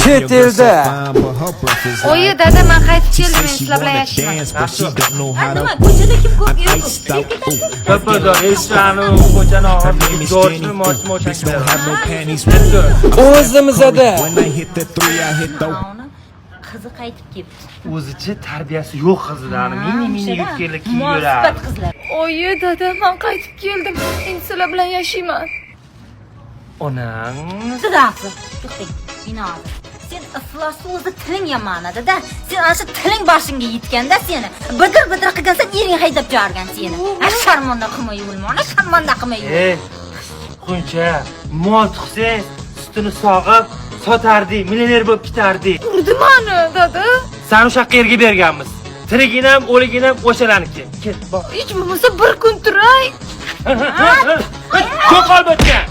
chet elda. Oyi dada men qaytib keldim, men sizlar bilan yashayman. Nima ko'chada kim ko'p yo'q? Kapada eshani ko'chani ortiga jo'shni O'zimizda. Qizi qaytib keldi. O'zicha tarbiyasi yo'q qizlarni mini yutganlar kiyib yuradi. Musibat qizlar. Oyi dada men qaytib keldim, men sizlar bilan yashayman. Onang Sizlarsiz. To'xtang. Meni hozir. Sen iflosni o'zi tiling yomonadi-da. Sen ana shu tiling boshingga yetganda seni bidir qilgansan, ering haydab jorgan seni. Sharmonda qilmay o'lmona, sharmonda qilmay. Quncha mol tuqsang, sutini sog'ib sotardi, millioner bo'lib ketardi. Urdi meni dada. Sen o'sha yerga berganmiz. Tiriginam, o'liginam o'shalarniki. Ket, bor. Hech bo'lmasa bir kun turay. Ko'q olib o'tgan.